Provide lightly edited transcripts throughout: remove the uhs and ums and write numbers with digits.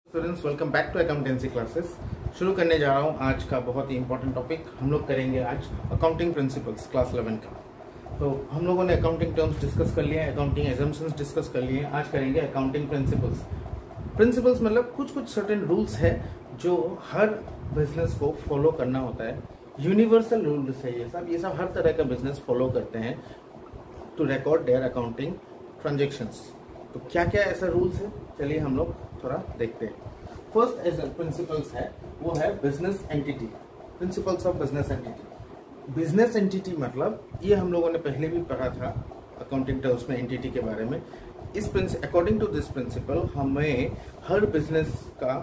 Students welcome back to accountancy classes. शुरू करने जा रहा हूँ आज का बहुत ही इंपॉर्टेंट टॉपिक। हम लोग करेंगे आज अकाउंटिंग प्रिंसिपल्स क्लास 11 का। तो हम लोगों ने अकाउंटिंग टर्म्स डिस्कस कर लिए, अकाउंटिंग एजम्पशंस डिस्कस कर लिए। आज करेंगे अकाउंटिंग प्रिंसिपल्स। प्रिंसिपल्स मतलब कुछ सर्टेन रूल्स है जो हर बिजनेस को फॉलो करना होता है। यूनिवर्सल रूल्स है ये सब हर तरह का बिजनेस फॉलो करते हैं to record their accounting transactions. तो क्या क्या ऐसा रूल्स है, चलिए हम लोग थोड़ा देखते हैं। फर्स्ट एज प्रिंसिपल्स है वो है business entity, principles of business entity. Business entity मतलब ये हम लोगों ने पहले भी पढ़ा था अकाउंटिंग टर्म्स में एंटिटी के बारे में। अकॉर्डिंग टू दिस प्रिंसिपल हमें हर बिजनेस का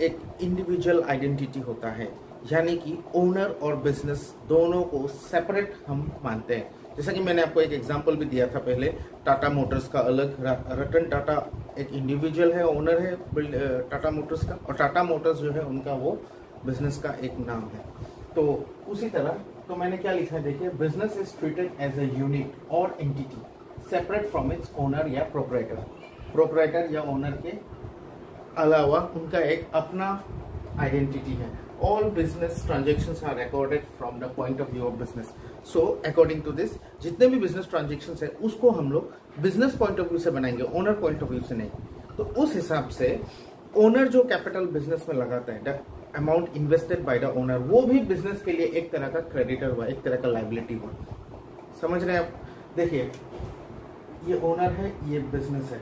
एक इंडिविजुअल आइडेंटिटी होता है, यानी कि ओनर और बिजनेस दोनों को सेपरेट हम मानते हैं। जैसा कि मैंने आपको एक एग्जांपल भी दिया था पहले, टाटा मोटर्स का अलग, रतन टाटा एक इंडिविजुअल है, ओनर है टाटा मोटर्स का, और टाटा मोटर्स जो है उनका वो बिजनेस का एक नाम है। तो उसी तरह तो मैंने क्या लिखा है देखिए, business is treated as a unit और entity separate from its owner या प्रोपराइटर या ओनर के अलावा उनका एक अपना आइडेंटिटी है। All business transactions are recorded from the point of view of business. So according to this, जितने भी business transactions है उसको हम लोग business point of view से बनाएंगे, owner point of view से नहीं। तो उस हिसाब से owner जो capital business में लगाता है, the amount invested by the owner, वो भी business के लिए एक तरह का creditor हुआ, एक तरह का liability हुआ। समझ रहे हैं आप? देखिए ये owner है, ये business है,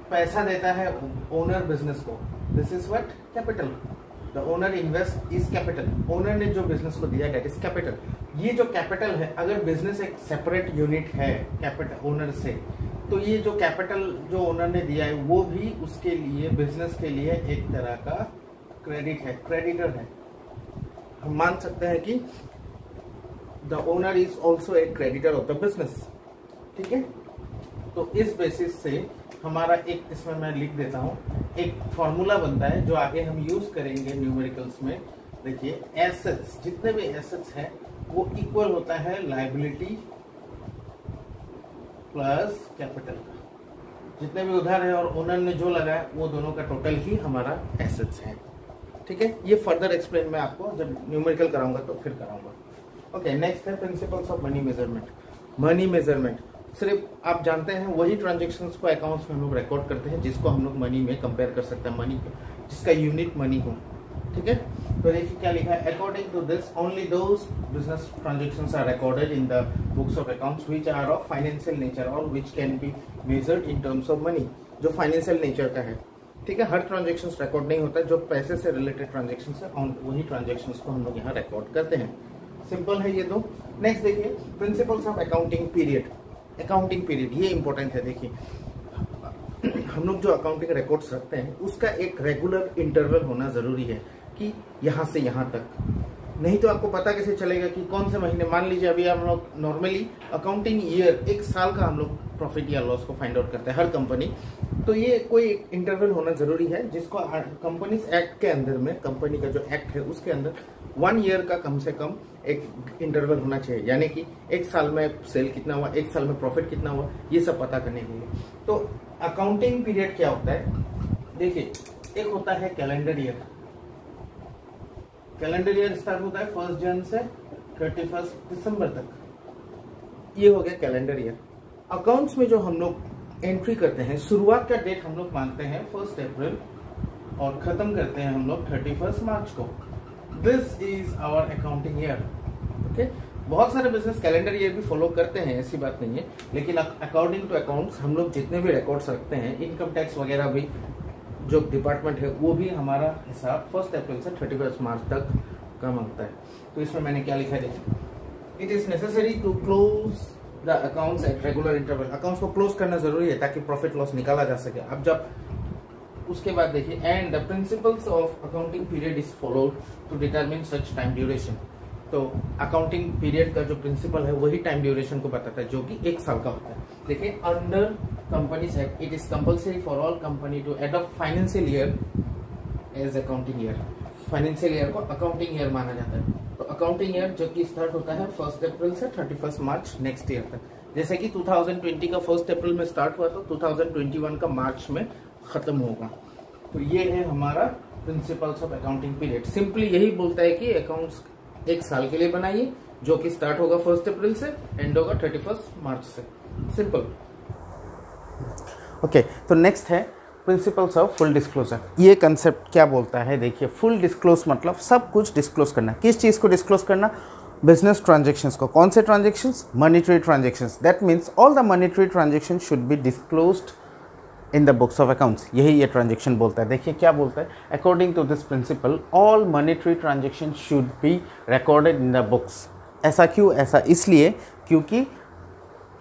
पैसा देता है owner business को, this is what capital। The owner invest is capital। Owner ने जो बिजनेस को दिया that is capital। ये जो कैपिटल है, अगर बिजनेस एक सेपरेट यूनिट है कैपिटल ओनर से, तो ये जो कैपिटल जो ओनर ने दिया है वो भी उसके लिए, बिजनेस के लिए एक तरह का क्रेडिट है, क्रेडिटर है। हम मान सकते हैं कि the owner is also a creditor of the business. ठीक है, तो इस बेसिस से हमारा एक, इसमें मैं लिख देता हूं, एक फॉर्मूला बनता है जो आगे हम यूज करेंगे न्यूमेरिकल्स में। देखिए एसेट्स, जितने भी एसेट्स हैं वो इक्वल होता है लायबिलिटी प्लस कैपिटल का। जितने भी उधार है और ओनर ने जो लगाया वो दोनों का टोटल ही हमारा एसेट्स है। ठीक है, ये फर्दर एक्सप्लेन मैं आपको जब न्यूमेरिकल कराऊंगा तो फिर कराऊंगा। ओके, नेक्स्ट है principles of money measurement. Money measurement सिर्फ आप जानते हैं वही ट्रांजेक्शन्स को अकाउंट्स में हम लोग रिकॉर्ड करते हैं जिसको हम लोग मनी में कंपेयर कर सकते हैं, मनी को जिसका यूनिट मनी हो। ठीक है, तो देखिए क्या लिखा है, according to this only those business transactions are recorded in the books of accounts which are of financial nature और which can be measured in terms of money, जो फाइनेंशियल नेचर का है। ठीक है, हर ट्रांजेक्शन रिकॉर्ड नहीं होता, जो पैसे से रिलेटेड ट्रांजेक्शन है वही ट्रांजेक्शन को हम लोग यहाँ रिकॉर्ड करते हैं। सिंपल है ये दो। नेक्स्ट देखिए principles of accounting period. Accounting period ये इंपॉर्टेंट है। देखिए हम लोग जो अकाउंटिंग रिकॉर्ड्स रखते हैं उसका एक रेगुलर इंटरवल होना जरूरी है कि यहाँ से यहाँ तक, नहीं तो आपको पता कैसे चलेगा कि कौन से महीने। मान लीजिए अभी हम लोग नॉर्मली अकाउंटिंग ईयर एक साल का हम लोग प्रॉफिट या लॉस को फाइंड आउट करते हैं हर कंपनी, तो ये कोई इंटरवल होना जरूरी है जिसको कंपनीज एक्ट के अंदर में, कंपनी का जो एक्ट है उसके अंदर 1 ईयर का कम से कम एक इंटरवल होना चाहिए, यानी कि एक साल में सेल कितना हुआ, एक साल में प्रॉफिट कितना हुआ, ये सब पता करने के लिए। तो अकाउंटिंग पीरियड क्या होता है, देखिए एक होता है calendar year. Calendar year start होता है 1 जनवरी से 31 दिसंबर तक, ये हो गया कैलेंडर ईयर। अकाउंट्स में जो हम लोग एंट्री करते हैं, शुरुआत का डेट हम लोग मानते हैं 1 अप्रैल और खत्म करते हैं हम लोग 31 मार्च को। This is our accounting year. Okay, बहुत सारे बिजनेस कैलेंडर ईयर भी फॉलो करते हैं, ऐसी बात नहीं है, लेकिन अकॉर्डिंग टू अकाउंट्स हम लोग जितने भी रिकॉर्ड्स रखते हैं, इनकम टैक्स वगैरह भी जो डिपार्टमेंट है वो भी हमारा हिसाब 1 अप्रैल से 31 मार्च तक का मांगता है। तो इसमें मैंने क्या लिखा है देखिए, it is necessary to close the accounts at regular interval. Accounts को क्लोज करना जरूरी है ताकि प्रॉफिट लॉस निकाला जा सके। अब जब उसके बाद देखिए, and the principles of accounting period is followed to determine such time duration. तो अकाउंटिंग पीरियड का जो प्रिंसिपल है वही टाइम ड्यूरेशन को बताता है, जो कि 1 साल का होता है। देखिए under Companies Act it is compulsory for all company to adopt financial year as accounting year. Financial year को अकाउंटिंग ईयर माना जाता है। तो अकाउंटिंग ईयर जो कि स्टार्ट होता है 1 अप्रैल से 31 मार्च नेक्स्ट ईयर तक। जैसे कि 2020 का 1 अप्रैल में स्टार्ट हुआ तो 2021 का मार्च में खत्म होगा। तो ये है हमारा principles of accounting period. Simply यही बोलता है कि अकाउंट्स एक साल के लिए बनाइए, जो कि स्टार्ट होगा 1 अप्रैल से, एंड होगा 31 मार्च से। सिंपल। ओके, तो नेक्स्ट है प्रिंसिपल्स ऑफ फुल डिस्क्लोजर। ये कंसेप्ट क्या बोलता है, देखिए, फुल डिस्क्लोज मतलब सब कुछ डिस्क्लोज करना। किस चीज़ को डिस्क्लोज करना? बिजनेस ट्रांजेक्शन्स को। कौन से transactions? Monetary transactions. That means all the monetary transaction should be disclosed in the books of accounts. यही ये ट्रांजेक्शन बोलता है। देखिए क्या बोलता है, according to this principle all monetary transaction should be recorded in the books. ऐसा क्यों? ऐसा इसलिए क्योंकि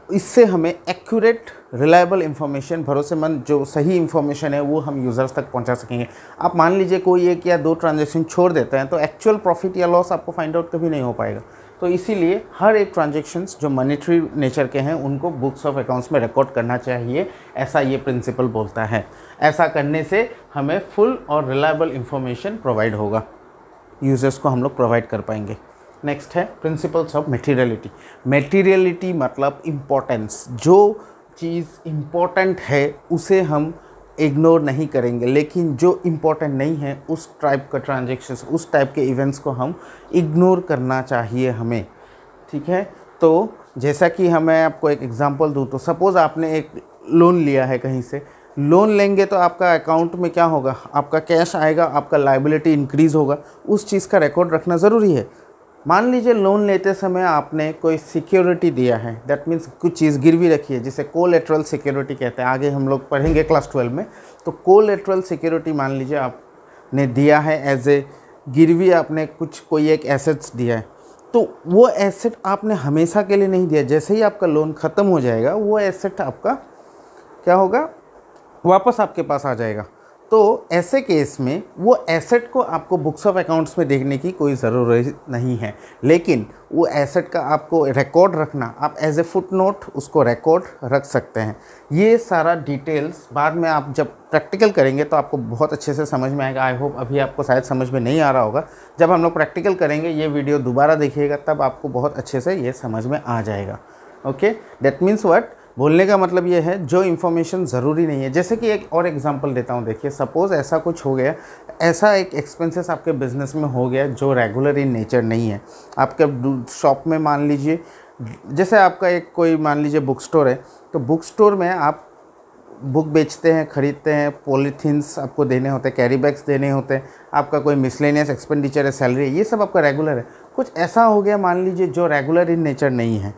इससे हमें एक्यूरेट, रिलायबल इंफॉर्मेशन, भरोसेमंद जो सही इंफॉर्मेशन है वो हम यूज़र्स तक पहुंचा सकेंगे। आप मान लीजिए कोई एक या दो ट्रांजेक्शन छोड़ देते हैं तो एक्चुअल प्रॉफिट या लॉस आपको फाइंड आउट कभी नहीं हो पाएगा। तो इसीलिए हर एक ट्रांजेक्शन्स जो मॉनेटरी नेचर के हैं उनको बुक्स ऑफ अकाउंट्स में रिकॉर्ड करना चाहिए, ऐसा ये प्रिंसिपल बोलता है। ऐसा करने से हमें फुल और रिलायबल इंफॉर्मेशन प्रोवाइड होगा, यूज़र्स को हम लोग प्रोवाइड कर पाएंगे। नेक्स्ट है प्रिंसिपल्स ऑफ मटेरियलिटी। मटेरियलिटी मतलब इम्पोर्टेंस। जो चीज़ इम्पोर्टेंट है उसे हम इग्नोर नहीं करेंगे, लेकिन जो इम्पोर्टेंट नहीं है उस टाइप का ट्रांजेक्शन्स, उस टाइप के इवेंट्स को हम इग्नोर करना चाहिए हमें। ठीक है, तो जैसा कि मैं आपको एक एग्जांपल दूं, तो सपोज़ आपने एक लोन लिया है कहीं से। लोन लेंगे तो आपका अकाउंट में क्या होगा? आपका कैश आएगा, आपका लायबिलिटी इंक्रीज़ होगा, उस चीज़ का रिकॉर्ड रखना ज़रूरी है। मान लीजिए लोन लेते समय आपने कोई सिक्योरिटी दिया है, दैट मीन्स कुछ चीज़ गिरवी रखी है, जिसे कोलेटरल सिक्योरिटी कहते हैं। आगे हम लोग पढ़ेंगे क्लास 12 में। तो कोलेटरल सिक्योरिटी मान लीजिए आपने दिया है एज ए गिरवी, आपने कोई एक एसेट्स दिया है। तो वो एसेट आपने हमेशा के लिए नहीं दिया। जैसे ही आपका लोन ख़त्म हो जाएगा वो एसेट आपका क्या होगा? वापस आपके पास आ जाएगा। तो ऐसे केस में वो एसेट को आपको बुक्स ऑफ अकाउंट्स में देखने की कोई ज़रूरत नहीं है, लेकिन वो एसेट का आपको रिकॉर्ड रखना, आप एज ए फुट नोट उसको रिकॉर्ड रख सकते हैं। ये सारा डिटेल्स बाद में आप जब प्रैक्टिकल करेंगे तो आपको बहुत अच्छे से समझ में आएगा। आई होप अभी आपको शायद समझ में नहीं आ रहा होगा। जब हम लोग प्रैक्टिकल करेंगे, ये वीडियो दोबारा देखिएगा, तब आपको बहुत अच्छे से ये समझ में आ जाएगा। Okay, that means what? बोलने का मतलब ये है जो इन्फॉर्मेशन ज़रूरी नहीं है। जैसे कि एक और एग्जांपल देता हूँ। देखिए, सपोज़ ऐसा कुछ हो गया, ऐसा एक एक्सपेंसेस आपके बिज़नेस में हो गया जो रेगुलर इन नेचर नहीं है। आपके शॉप में मान लीजिए, जैसे आपका एक कोई मान लीजिए बुक स्टोर है, तो बुक स्टोर में आप बुक बेचते हैं, ख़रीदते हैं, पॉलीथीन्स आपको देने होते हैं, कैरी बैग्स देने होते हैं, आपका कोई मिसलेनियस एक्सपेंडिचर है, सैलरी है, ये सब आपका रेगुलर है। कुछ ऐसा हो गया मान लीजिए जो रेगुलर इन नेचर नहीं है।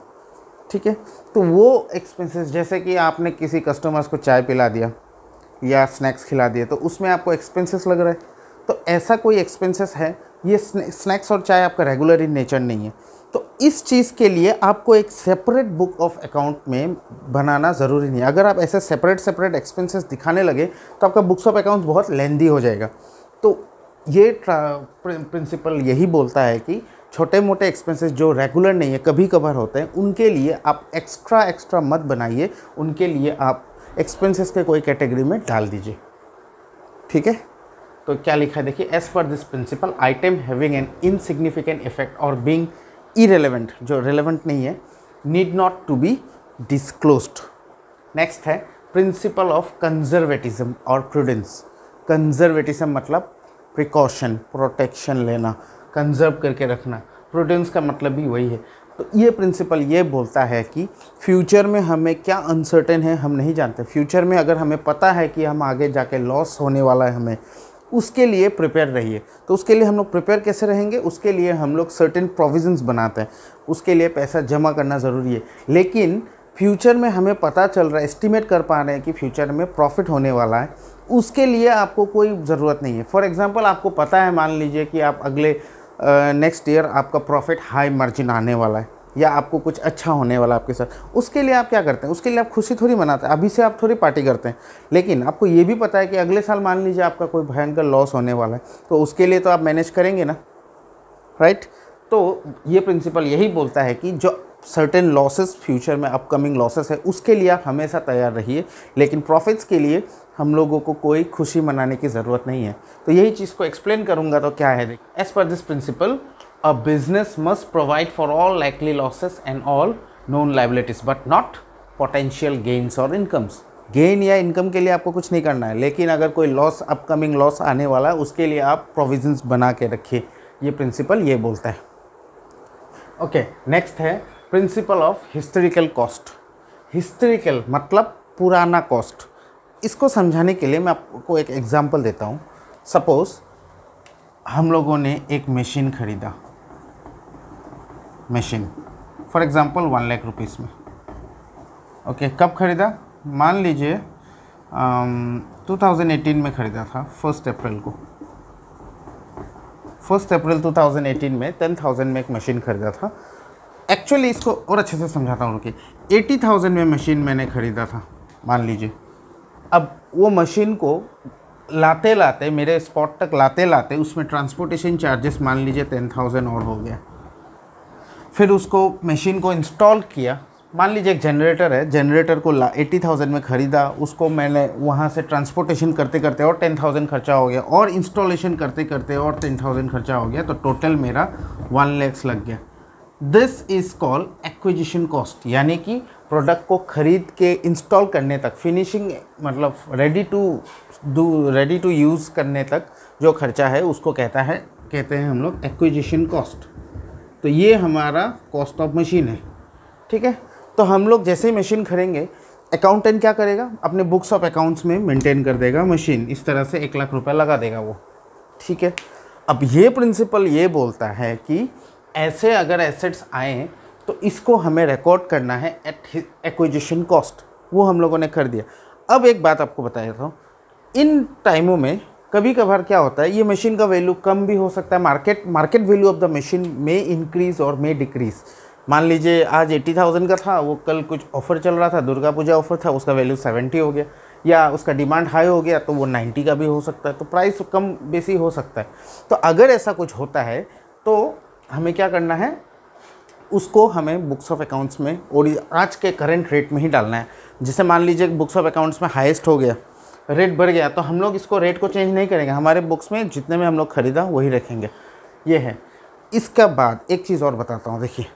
ठीक है, तो वो एक्सपेंसेस, जैसे कि आपने किसी कस्टमर्स को चाय पिला दिया या स्नैक्स खिला दिया, तो उसमें आपको एक्सपेंसेस लग रहा है। तो ऐसा कोई एक्सपेंसेस है, ये स्नैक्स और चाय आपका रेगुलर इन नेचर नहीं है। तो इस चीज़ के लिए आपको एक सेपरेट बुक ऑफ अकाउंट में बनाना ज़रूरी नहीं है। अगर आप ऐसे सेपरेट एक्सपेंसेस दिखाने लगे तो आपका बुक्स ऑफ अकाउंट बहुत लेंदी हो जाएगा। तो ये प्रिंसिपल यही बोलता है कि छोटे मोटे एक्सपेंसेस जो रेगुलर नहीं है, कभी कभार होते हैं, उनके लिए आप एक्स्ट्रा मत बनाइए, उनके लिए आप एक्सपेंसेस के कोई कैटेगरी में डाल दीजिए। ठीक है, तो क्या लिखा है देखिए, as per this principle item having an insignificant effect और बीइंग इरेलेवेंट, जो रिलेवेंट नहीं है, need not to be disclosed. Next है प्रिंसिपल ऑफ कंजर्वेटिज्म और प्रूडेंस। कंजर्वेटिज्म मतलब प्रिकॉशन, प्रोटेक्शन लेना, कंजर्व करके रखना। प्रूडेंस का मतलब भी वही है। तो ये प्रिंसिपल ये बोलता है कि फ्यूचर में हमें क्या अनसर्टेन है हम नहीं जानते। फ्यूचर में अगर हमें पता है कि हम आगे जाके लॉस होने वाला है हमें, उसके लिए प्रिपेयर रहिए। तो उसके लिए हम लोग प्रिपेयर कैसे रहेंगे? उसके लिए हम लोग सर्टेन प्रोविजंस बनाते हैं, उसके लिए पैसा जमा करना ज़रूरी है। लेकिन फ्यूचर में हमें पता चल रहा है, एस्टिमेट कर पा रहे हैं कि फ्यूचर में प्रॉफिट होने वाला है, उसके लिए आपको कोई ज़रूरत नहीं है। फॉर एग्ज़ाम्पल, आपको पता है, मान लीजिए कि आप अगले नेक्स्ट ईयर आपका प्रॉफिट हाई मार्जिन आने वाला है या आपको कुछ अच्छा होने वाला है आपके साथ, उसके लिए आप क्या करते हैं? उसके लिए आप खुशी थोड़ी मनाते हैं, अभी से आप थोड़ी पार्टी करते हैं। लेकिन आपको ये भी पता है कि अगले साल मान लीजिए आपका कोई भयंकर लॉस होने वाला है, तो उसके लिए तो आप मैनेज करेंगे ना, राइट? तो ये प्रिंसिपल यही बोलता है कि जो सर्टेन लॉसेस फ्यूचर में अपकमिंग लॉसेस है, उसके लिए आप हमेशा तैयार रहिए, लेकिन प्रॉफिट्स के लिए हम लोगों को कोई खुशी मनाने की ज़रूरत नहीं है। तो यही चीज़ को एक्सप्लेन करूँगा। तो क्या है, as per this principle a business must provide for all likely losses and all known liabilities but not potential gains और इनकम्स। गेन या इनकम के लिए आपको कुछ नहीं करना है, लेकिन अगर कोई लॉस, अपकमिंग लॉस आने वाला है, उसके लिए आप प्रोविजंस बना के रखिए। ये प्रिंसिपल ये बोलता है। ओके, नेक्स्ट है principle of historical cost. Historical मतलब पुराना कॉस्ट। इसको समझाने के लिए मैं आपको एक एग्जांपल देता हूँ। सपोज़ हम लोगों ने एक मशीन खरीदा, machine for example 1 lakh rupees में। ओके, कब खरीदा? मान लीजिए 2018 में ख़रीदा था, 1 अप्रैल को। 1 अप्रैल 2018 में 10,000 में एक मशीन ख़रीदा था। एक्चुअली इसको और अच्छे से समझाता हूँ कि 80,000 में मशीन मैंने ख़रीदा था मान लीजिए। अब वो मशीन को लाते लाते, मेरे स्पॉट तक लाते लाते, उसमें ट्रांसपोर्टेशन चार्जेस मान लीजिए 10,000 और हो गया। फिर उसको मशीन को इंस्टॉल किया। मान लीजिए एक जनरेटर है, जनरेटर को 80,000 में ख़रीदा, उसको मैंने वहाँ से ट्रांसपोर्टेशन करते करते और 10,000 खर्चा हो गया, और इंस्टॉलेशन करते करते और 10,000 खर्चा हो गया, तो टोटल मेरा 1 लाख लग गया। This is called acquisition cost, यानी कि प्रोडक्ट को ख़रीद के इंस्टॉल करने तक, फिनिशिंग मतलब रेडी टू यूज़ करने तक जो खर्चा है उसको कहते हैं हम लोग एक्विजिशन कॉस्ट। तो ये हमारा कॉस्ट ऑफ मशीन है। ठीक है, तो हम लोग जैसे ही मशीन खरीदेंगे, अकाउंटेंट क्या करेगा? अपने बुक्स ऑफ अकाउंट्स में मेंटेन कर देगा मशीन, इस तरह से 1 लाख रुपए लगा देगा वो। ठीक है, अब ये प्रिंसिपल ये बोलता है कि ऐसे अगर एसेट्स आए तो इसको हमें रिकॉर्ड करना है एट एक्विजिशन कॉस्ट। वो हम लोगों ने कर दिया। अब एक बात आपको बता देता हूँ, इन टाइमों में कभी कभार क्या होता है, ये मशीन का वैल्यू कम भी हो सकता है, market value of the machine में इंक्रीज और में डिक्रीज। मान लीजिए आज 80,000 का था, वो कल कुछ ऑफ़र चल रहा था, दुर्गा पूजा ऑफ़र था, उसका वैल्यू 70 हो गया, या उसका डिमांड हाई हो गया तो वो 90 का भी हो सकता है, तो प्राइस कम बेसी हो सकता है। तो अगर ऐसा कुछ होता है तो हमें क्या करना है, उसको हमें बुक्स ऑफ अकाउंट्स में और आज के करंट रेट में ही डालना है। जैसे मान लीजिए बुक्स ऑफ अकाउंट्स में हाईएस्ट हो गया, रेट बढ़ गया, तो हम लोग इसको रेट को चेंज नहीं करेंगे, हमारे बुक्स में जितने में हम लोग ख़रीदा वही रखेंगे। ये है। इसका बाद एक चीज़ और बताता हूँ। देखिए,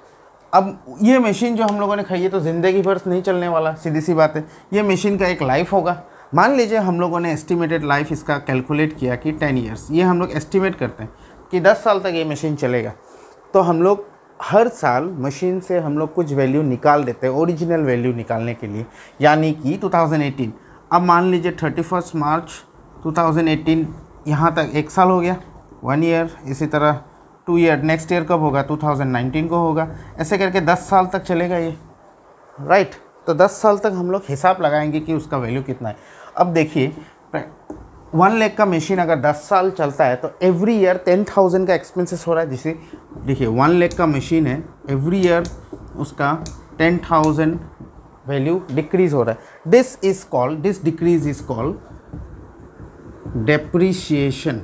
अब ये मशीन जो हम लोगों ने खरीदी तो ज़िंदगी भर नहीं चलने वाला, सीधी सी बात है। ये मशीन का एक लाइफ होगा। मान लीजिए हम लोगों ने एस्टिमेटेड लाइफ इसका कैलकुलेट किया कि 10 ईयर्स, ये हम लोग एस्टिमेट करते हैं कि 10 साल तक ये मशीन चलेगा। तो हम लोग हर साल मशीन से हम लोग कुछ वैल्यू निकाल देते हैं, ओरिजिनल वैल्यू निकालने के लिए, यानी कि 2018। अब मान लीजिए 31 मार्च 2018 यहाँ तक 1 साल हो गया, 1 ईयर, इसी तरह 2 ईयर, नेक्स्ट ईयर कब होगा? 2019 को होगा। ऐसे करके 10 साल तक चलेगा ये, राइट। तो 10 साल तक हम लोग हिसाब लगाएंगे कि उसका वैल्यू कितना है। अब देखिए 1 लाख का मशीन अगर 10 साल चलता है तो एवरी ईयर 10,000 का एक्सपेंसेस हो रहा है। जिसे देखिए 1 लाख का मशीन है, एवरी ईयर उसका 10,000 वैल्यू डिक्रीज हो रहा है। This decrease is called depreciation.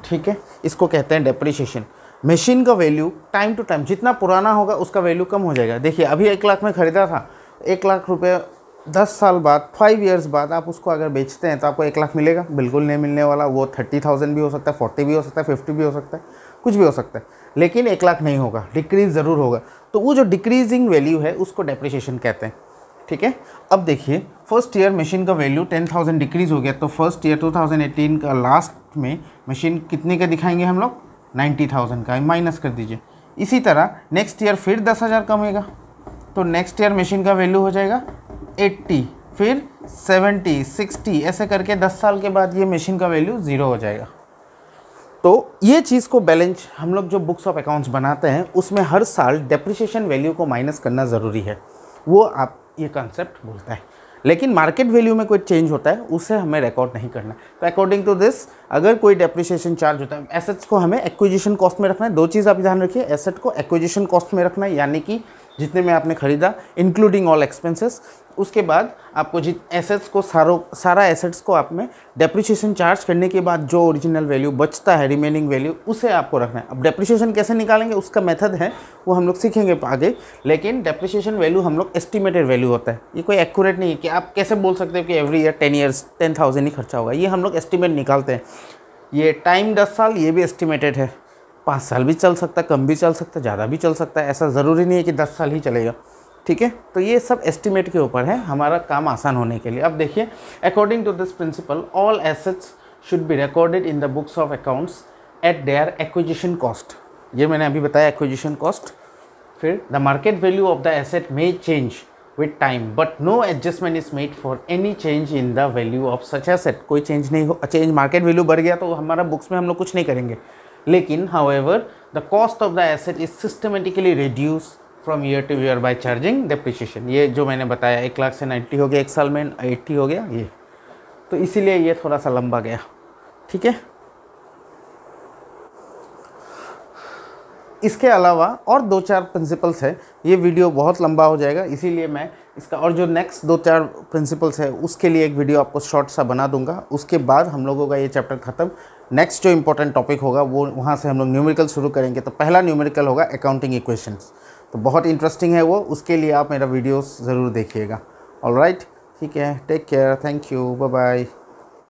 ठीक है, इसको कहते हैं डेप्रिसिएशन। मशीन का वैल्यू टाइम टू टाइम जितना पुराना होगा उसका वैल्यू कम हो जाएगा। देखिए अभी 1 लाख में ख़रीदा था, 1 लाख रुपये 10 साल बाद, 5 ईयर्स बाद आप उसको अगर बेचते हैं तो आपको 1 लाख मिलेगा? बिल्कुल नहीं मिलने वाला। वो 30,000 भी हो सकता है, 40 भी हो सकता है, 50 भी हो सकता है, कुछ भी हो सकता है, लेकिन 1 लाख नहीं होगा, डिक्रीज ज़रूर होगा। तो वो जो डिक्रीजिंग वैल्यू है उसको डेप्रिसिएशन कहते हैं। ठीक है, अब देखिए फर्स्ट ईयर मशीन का वैल्यू 10,000 डिक्रीज़ हो गया, तो फर्स्ट ईयर 2018 का लास्ट में मशीन कितने का दिखाएंगे हम लोग? 90,000 का, माइनस कर दीजिए। इसी तरह नेक्स्ट ईयर फिर 10,000 कमेगा, तो नेक्स्ट ईयर मशीन का वैल्यू हो जाएगा 80, फिर 70, 60, ऐसे करके 10 साल के बाद ये मशीन का वैल्यू 0 हो जाएगा। तो ये चीज़ को बैलेंस हम लोग जो बुक्स ऑफ अकाउंट्स बनाते हैं उसमें हर साल डेप्रिसिएशन वैल्यू को माइनस करना ज़रूरी है। वो आप ये कॉन्सेप्ट बोलता है। लेकिन मार्केट वैल्यू में कोई चेंज होता है उसे हमें रिकॉर्ड नहीं करना। तो अकॉर्डिंग टू दिस अगर कोई डेप्रिसिएशन चार्ज होता है, एसेट्स को हमें एक्विजिशन कॉस्ट में रखना है। 2 चीज़ आप ध्यान रखिए, एसेट को एक्विजिशन कॉस्ट में रखना है, यानी कि जितने में आपने खरीदा इंक्लूडिंग ऑल एक्सपेंसेस। उसके बाद आपको एसेट्स को सारा एसेट्स को आप में डेप्रिसिएशन चार्ज करने के बाद जो ओरिजिनल वैल्यू बचता है, रिमेनिंग वैल्यू, उसे आपको रखना है। अब डेप्रिसिएशन कैसे निकालेंगे उसका मेथड है, वो हम लोग सीखेंगे आगे। लेकिन डेप्रिसिएशन वैल्यू हम लोग एस्टिमेटेड वैल्यू होता है, ये कोई एक्यूरेट नहीं है कि आप कैसे बोल सकते हो कि एवरी ईयर 10 ईयर्स 10,000 ही खर्चा होगा। ये हम लोग एस्टिमेट निकालते हैं। ये टाइम 10 साल, ये भी एस्टिमेटेड है। 5 साल भी चल सकता है, कम भी चल सकता है, ज़्यादा भी चल सकता है, ऐसा ज़रूरी नहीं है कि 10 साल ही चलेगा। ठीक है। तो ये सब एस्टिमेट के ऊपर है, हमारा काम आसान होने के लिए। अब देखिए, according to this principle all assets should be recorded in the books of accounts at their acquisition cost. ये मैंने अभी बताया एक्विजिशन कॉस्ट। फिर the market value of the asset may change with time but no adjustment is made for any change in the value of such asset. कोई change नहीं हो, change market value बढ़ गया तो हमारा बुक्स में हम लोग कुछ नहीं करेंगे। लेकिन however the cost of the asset is systematically reduce from year to year by charging depreciation. ये जो मैंने बताया 1 लाख से 90 हो गया, 1 साल में 80 हो गया ये, तो इसीलिए ये थोड़ा सा लंबा गया। ठीक है। इसके अलावा और 2-4 प्रिंसिपल्स है, ये वीडियो बहुत लंबा हो जाएगा, इसीलिए मैं इसका और जो नेक्स्ट 2-4 प्रिंसिपल्स है उसके लिए एक वीडियो आपको शॉर्ट सा बना दूंगा। उसके बाद हम लोगों का ये चैप्टर ख़त्म। नेक्स्ट जो इंपॉर्टेंट टॉपिक होगा वो वहाँ से हम लोग न्यूमेरिकल शुरू करेंगे। तो पहला न्यूमेरिकल होगा अकाउंटिंग इक्वेशंस, तो बहुत इंटरेस्टिंग है वो, उसके लिए आप मेरा वीडियोस ज़रूर देखिएगा। ऑलराइट, ठीक है, take care, thank you, bye bye.